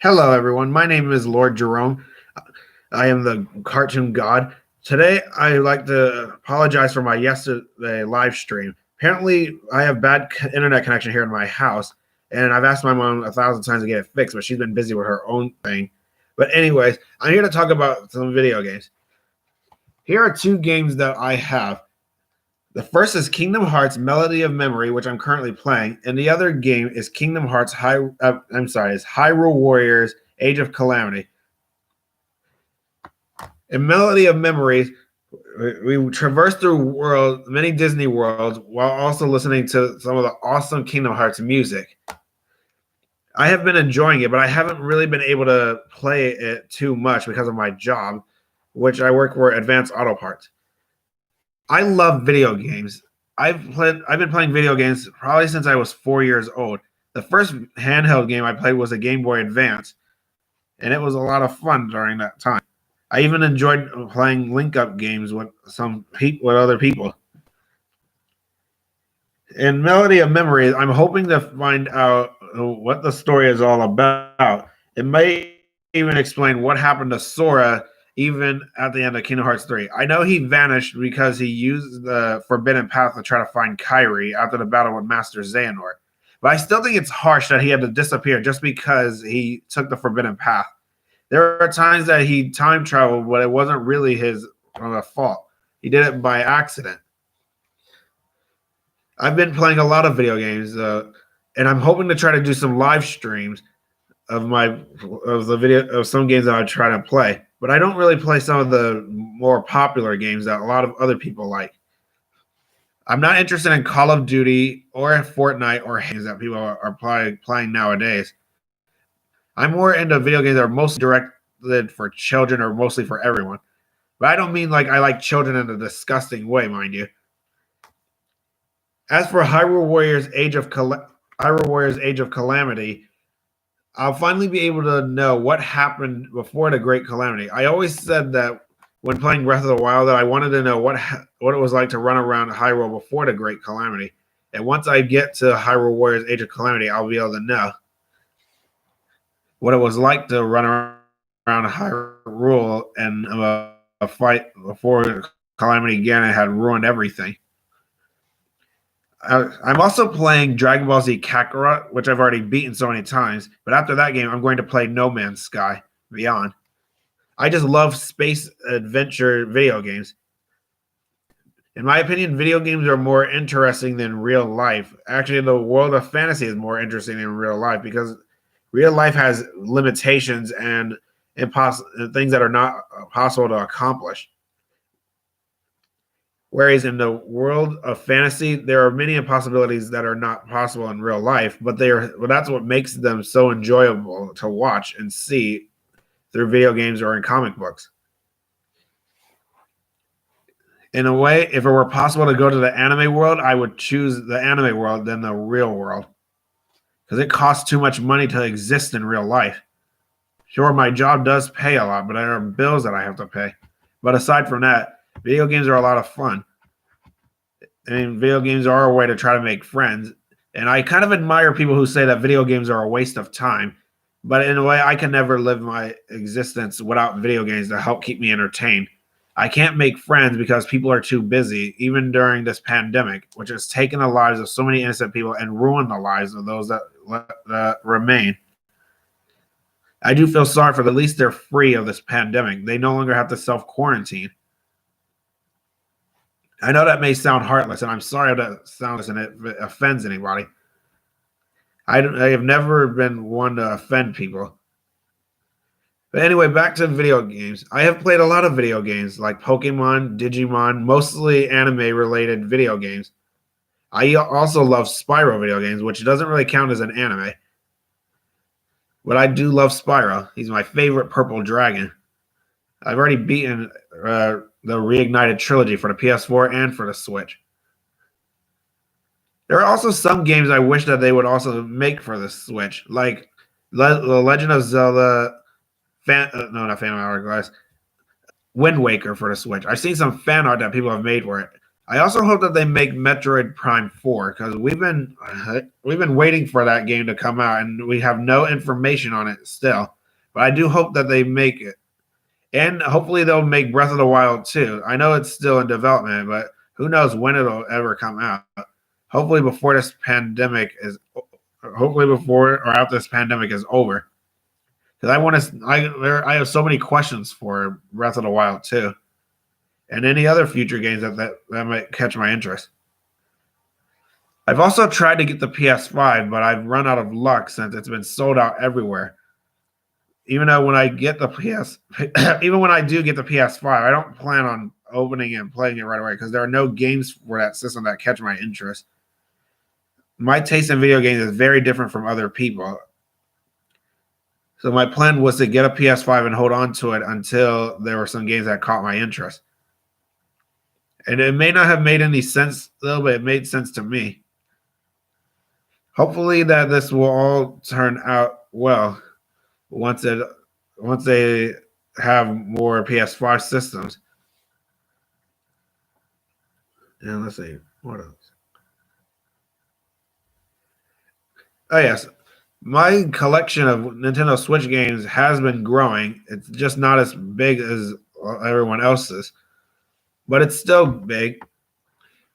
Hello, everyone. My name is Lord Jerome. I am the cartoon god. Today, I would like to apologize for my yesterday live stream. Apparently, I have bad internet connection here in my house, and I've asked my mom 1,000 times to get it fixed, but she's been busy with her own thing. But anyways, I'm here to talk about some video games. Here are two games that I have. The first is Kingdom Hearts Melody of Memory, which I'm currently playing, and the other game is Kingdom Hearts is Hyrule Warriors Age of Calamity. In Melody of Memory, we traverse through many Disney worlds while also listening to some of the awesome Kingdom Hearts music. I have been enjoying it, but I haven't really been able to play it too much because of my job, which I work for Advanced Auto Parts. I love video games. I've been playing video games probably since I was 4 years old. The first handheld game I played was a Game Boy Advance, and it was a lot of fun during that time. I even enjoyed playing link-up games with other people. In Melody of Memory, I'm hoping to find out what the story is all about. It may even explain what happened to Sora even at the end of Kingdom Hearts 3. I know he vanished because he used the Forbidden Path to try to find Kairi after the battle with Master Xehanort. But I still think it's harsh that he had to disappear just because he took the Forbidden Path. There are times that he time traveled, but it wasn't really his fault. He did it by accident. I've been playing a lot of video games, and I'm hoping to try to do some live streams of some games that I try to play. But I don't really play some of the more popular games that a lot of other people like. I'm not interested in Call of Duty or Fortnite or games that people are playing nowadays. I'm more into video games that are mostly directed for children or mostly for everyone. But I don't mean like I like children in a disgusting way, mind you. As for Hyrule Warriors Age of Calamity, I'll finally be able to know what happened before the Great Calamity. I always said that when playing Breath of the Wild that I wanted to know what it was like to run around Hyrule before the Great Calamity. And once I get to Hyrule Warriors Age of Calamity, I'll be able to know what it was like to run around Hyrule and a fight before Calamity Ganon had ruined everything. I'm also playing Dragon Ball Z Kakarot, which I've already beaten so many times. But after that game, I'm going to play No Man's Sky Beyond. I just love space adventure video games. In my opinion, video games are more interesting than real life. Actually, the world of fantasy is more interesting than real life because real life has limitations and things that are not possible to accomplish. Whereas in the world of fantasy, there are many impossibilities that are not possible in real life, but that's what makes them so enjoyable to watch and see through video games or in comic books. In a way, if it were possible to go to the anime world, I would choose the anime world than the real world because it costs too much money to exist in real life. Sure, my job does pay a lot, but there are bills that I have to pay. But aside from that, video games are a lot of fun. And video games are a way to try to make friends. And I kind of admire people who say that video games are a waste of time. But in a way, I can never live my existence without video games to help keep me entertained. I can't make friends because people are too busy, even during this pandemic, which has taken the lives of so many innocent people and ruined the lives of those that remain. I do feel sorry for them. At least they're free of this pandemic. They no longer have to self-quarantine. I know that may sound heartless, and I'm sorry if that sounds and it offends anybody. I have never been one to offend people. But anyway, back to video games. I have played a lot of video games like Pokemon, Digimon, mostly anime-related video games. I also love Spyro video games, which doesn't really count as an anime. But I do love Spyro. He's my favorite purple dragon. I've already beaten the Reignited trilogy for the PS4 and for the Switch. There are also some games I wish that they would also make for the Switch, like The Legend of Zelda, not Phantom Hourglass, Wind Waker for the Switch. I've seen some fan art that people have made for it. I also hope that they make Metroid Prime 4 because we've been waiting for that game to come out and we have no information on it still. But I do hope that they make it. And hopefully they'll make Breath of the Wild too. I know it's still in development, but who knows when it'll ever come out. Hopefully before this pandemic is hopefully before or after this pandemic is over. Because I have so many questions for Breath of the Wild too. And any other future games that might catch my interest. I've also tried to get the PS5, but I've run out of luck since it's been sold out everywhere. Even though when I get the even when I do get the PS5, I don't plan on opening it and playing it right away because there are no games for that system that catch my interest. My taste in video games is very different from other people. So my plan was to get a PS5 and hold on to it until there were some games that caught my interest. And it may not have made any sense, though, but it made sense to me. Hopefully that this will all turn out well once they have more PS5 systems. And let's see, what else? Oh yes, my collection of Nintendo Switch games has been growing. It's just not as big as everyone else's, but it's still big.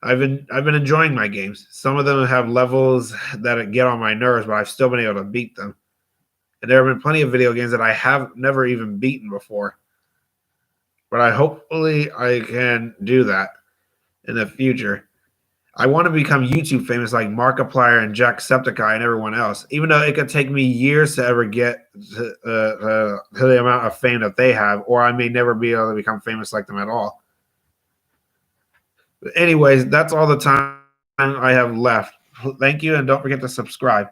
I've been enjoying my games. Some of them have levels that get on my nerves, but I've still been able to beat them. And there have been plenty of video games that I have never even beaten before. But hopefully I can do that in the future. I want to become YouTube famous like Markiplier and Jacksepticeye and everyone else, even though it could take me years to ever get to the amount of fame that they have, or I may never be able to become famous like them at all. But anyways, that's all the time I have left. Thank you, and don't forget to subscribe.